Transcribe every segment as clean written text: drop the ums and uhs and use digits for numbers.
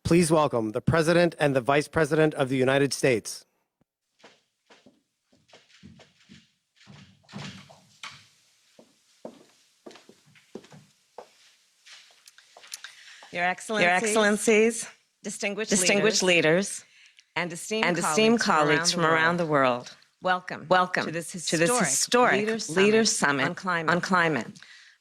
Please welcome the President and the Vice President of the United States. Your Excellencies, distinguished leaders, and esteemed colleagues from around the world, welcome to this historic Leaders Summit on Climate.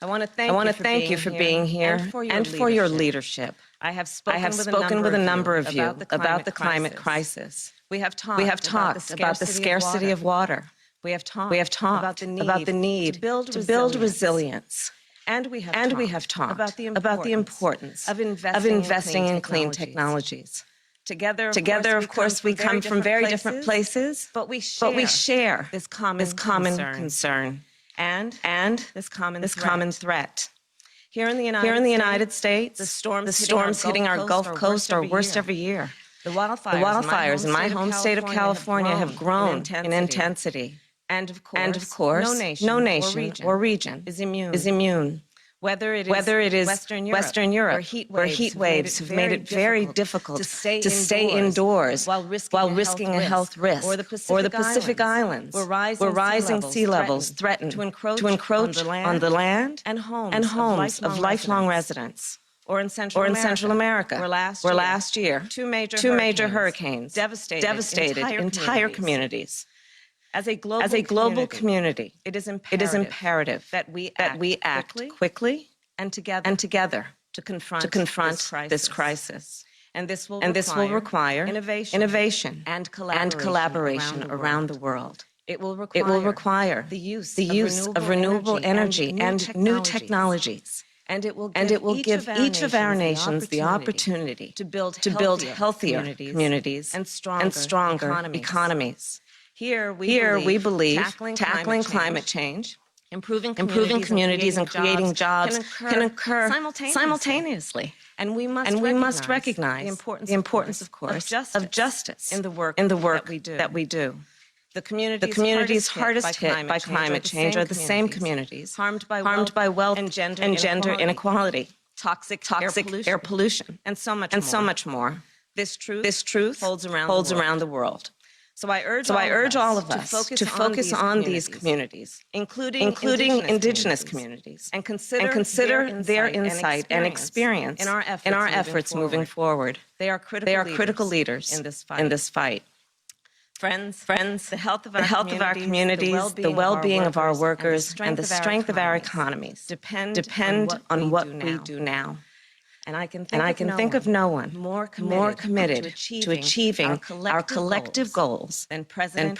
I want to thank you for being here and for your leadership. I have spoken with a number of you about the climate crisis. We have talked about the scarcity of water. We have talked about the need to build resilience. And we have talked about the importance of investing in clean technologies. Together, of course, we come from very different places, but we share this common concern and this common threat. Here in the United States, the storms hitting our Gulf Coast are worst every year. The wildfires in my home state of California have grown in intensity. And of course, no nation or region is immune. Whether it is Western Europe, where heat waves have made it very difficult to stay indoors while risking a health risk, or the Pacific Islands, where rising sea levels threaten to encroach on the land and homes of lifelong residents. Or in Central America, where last year two major hurricanes devastated entire communities. As a global community, it is imperative that we act quickly and together to confront this crisis. And this will require innovation and collaboration around the world. It will require the use of renewable energy and new technologies. And it will give each of our nations the opportunity to build healthier communities and stronger economies. Here we believe tackling climate change, improving communities and creating jobs can occur simultaneously. And we must recognize the importance, of course, of justice in the work that we do. The communities hardest hit by climate change are the same communities harmed by wealth and gender inequality, toxic air pollution, and so much more. This truth holds around the world. So I urge all of us to focus on these communities, including indigenous communities, and consider their insight and experience in our efforts moving forward. They are critical leaders in this fight. Friends, the health of our communities, the well-being of our workers, and the strength of our economies depend on what we do now. And I can think of no one more committed to achieving our collective goals than President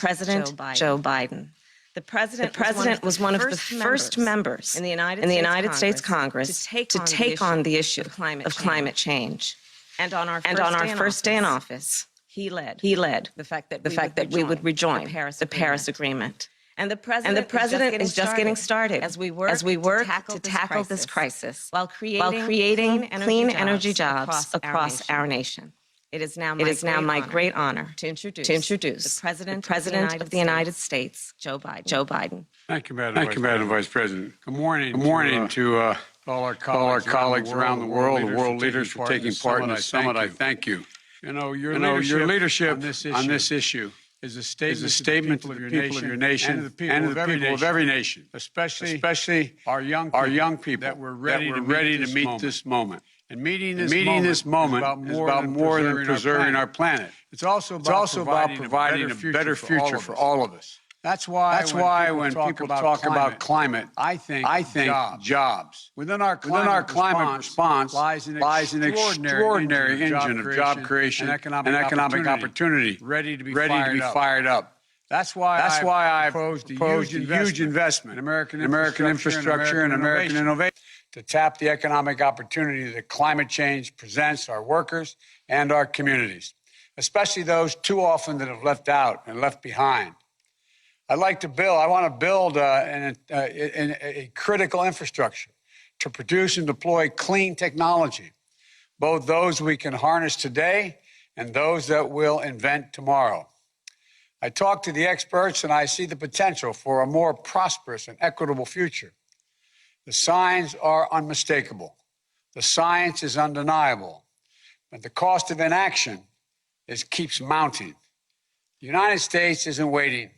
Joe Biden. The President was one of the first members in the United States Congress to take on the issue of climate change. And on our first day in office, he led the fact that we would rejoin the Paris Agreement. And the President is just getting started as we work to tackle this crisis while creating clean energy jobs across our nation. It is now my great honor to introduce the President of the United States, Joe Biden. Thank you, Madam Vice President. Good morning to all our colleagues around the world leaders for taking part in this summit. I thank you. Your leadership on this issue is a statement to the people of your nation and to the people of every nation, especially our young people that were ready to meet this moment. And meeting this moment is about more than preserving our planet. It's also about providing a better future for all of us. That's why when people talk about climate, I think jobs. Within our climate response lies an extraordinary engine of job creation and economic opportunity ready to be fired up. That's why I proposed a huge investment in American infrastructure and American innovation to tap the economic opportunity that climate change presents our workers and our communities, especially those too often that have left out and left behind. I want to build a critical infrastructure to produce and deploy clean technology, both those we can harness today and those that we'll invent tomorrow. I talk to the experts and I see the potential for a more prosperous and equitable future. The signs are unmistakable. The science is undeniable. but the cost of inaction keeps mounting. The United States isn't waiting.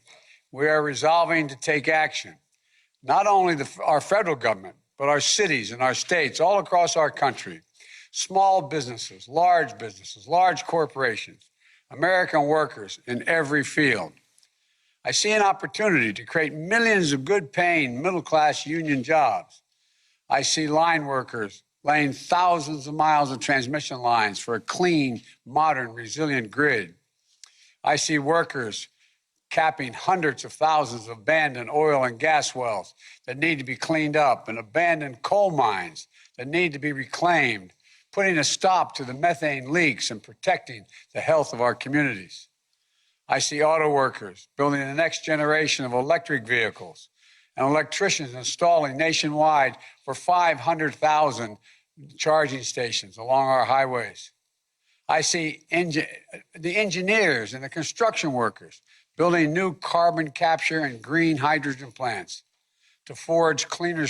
We are resolving to take action. Not only our federal government, but our cities and our states all across our country, small businesses, large corporations, American workers in every field. I see an opportunity to create millions of good-paying, middle-class union jobs. I see line workers laying thousands of miles of transmission lines for a clean, modern, resilient grid. I see workers capping hundreds of thousands of abandoned oil and gas wells that need to be cleaned up and abandoned coal mines that need to be reclaimed, putting a stop to the methane leaks and protecting the health of our communities. I see auto workers building the next generation of electric vehicles and electricians installing nationwide for 500,000 charging stations along our highways. I see the engineers and the construction workers building new carbon capture and green hydrogen plants to forge cleaner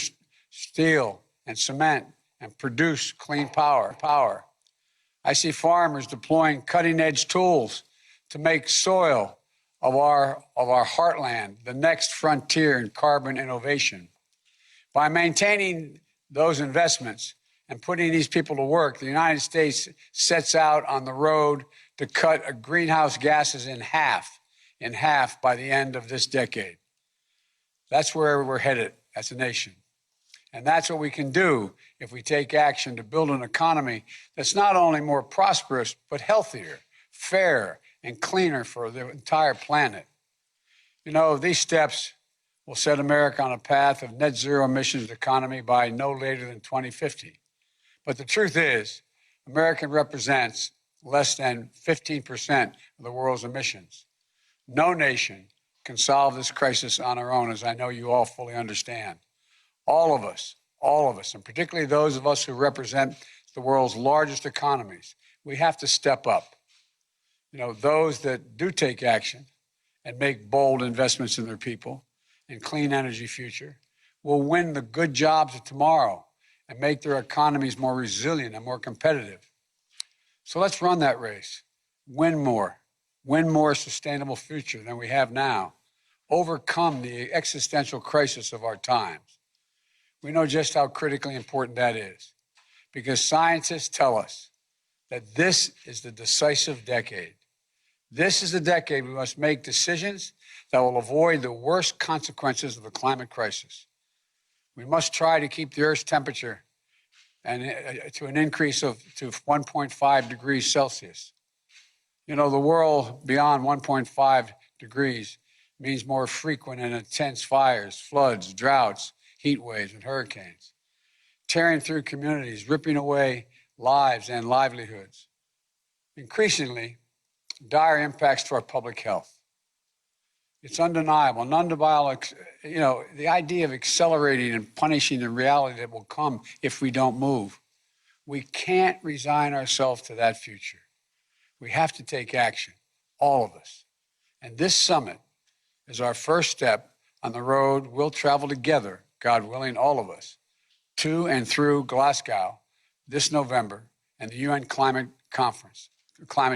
steel and cement and produce clean power. I see farmers deploying cutting-edge tools to make soil of our heartland the next frontier in carbon innovation. By maintaining those investments and putting these people to work, the United States sets out on the road to cut greenhouse gases in half by the end of this decade. That's where we're headed as a nation. And that's what we can do if we take action to build an economy that's not only more prosperous, but healthier, fairer, and cleaner for the entire planet. You know, these steps will set America on a path of net zero emissions economy by no later than 2050. But the truth is, America represents less than 15% of the world's emissions. No nation can solve this crisis on our own, as I know you all fully understand. All of us, and particularly those of us who represent the world's largest economies, we have to step up. You know, those that do take action and make bold investments in their people and clean energy future will win the good jobs of tomorrow and make their economies more resilient and more competitive. So let's run that race. Win more sustainable future than we have now. Overcome the existential crisis of our times. We know just how critically important that is because scientists tell us that this is the decisive decade. This is the decade we must make decisions that will avoid the worst consequences of the climate crisis. We must try to keep the Earth's temperature to an increase to 1.5 degrees Celsius. You know, the world beyond 1.5 degrees means more frequent and intense fires, floods, droughts, heat waves, and hurricanes, tearing through communities, ripping away lives and livelihoods. Increasingly, dire impacts to our public health. It's undeniable, you know, the idea of accelerating and punishing the reality that will come if we don't move. We can't resign ourselves to that future. We have to take action, all of us. And this summit is our first step on the road we'll travel together, God willing, all of us, to and through Glasgow this November and the UN Climate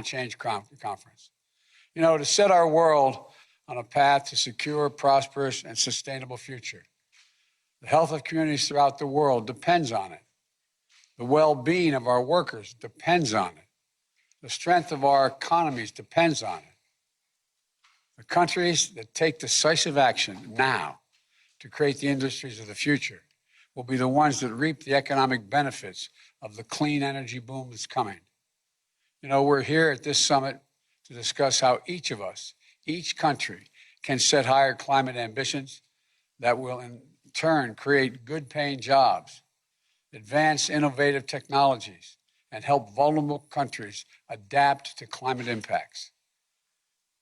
Change Conference. You know, to set our world on a path to secure, prosperous, and sustainable future. The health of communities throughout the world depends on it. The well-being of our workers depends on it. The strength of our economies depends on it. The countries that take decisive action now to create the industries of the future will be the ones that reap the economic benefits of the clean energy boom that's coming. You know, we're here at this summit to discuss how each of us, each country, can set higher climate ambitions that will in turn create good-paying jobs, advance innovative technologies, and help vulnerable countries adapt to climate impacts.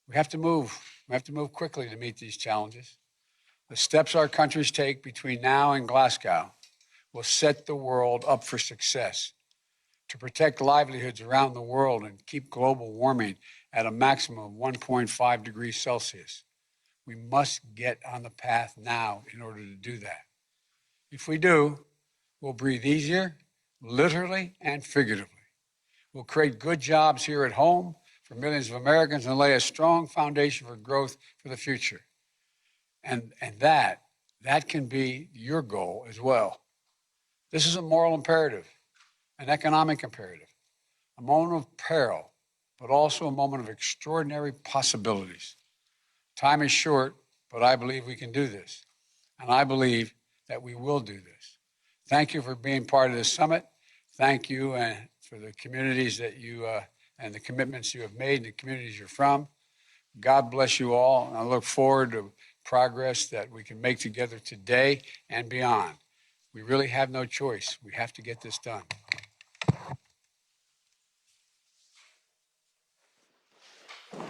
We have to move. We have to move quickly to meet these challenges. The steps our countries take between now and Glasgow will set the world up for success. To protect livelihoods around the world and keep global warming at a maximum of 1.5 degrees Celsius. We must get on the path now in order to do that. If we do, we'll breathe easier, literally and figuratively. We'll create good jobs here at home for millions of Americans and lay a strong foundation for growth for the future. And that can be your goal as well. This is a moral imperative, an economic imperative, a moment of peril, but also a moment of extraordinary possibilities. Time is short, but I believe we can do this. And I believe that we will do this. Thank you for being part of this summit. Thank you for the communities that you and the commitments you have made and the communities you're from. God bless you all. And I look forward to progress that we can make together today and beyond. We really have no choice. We have to get this done.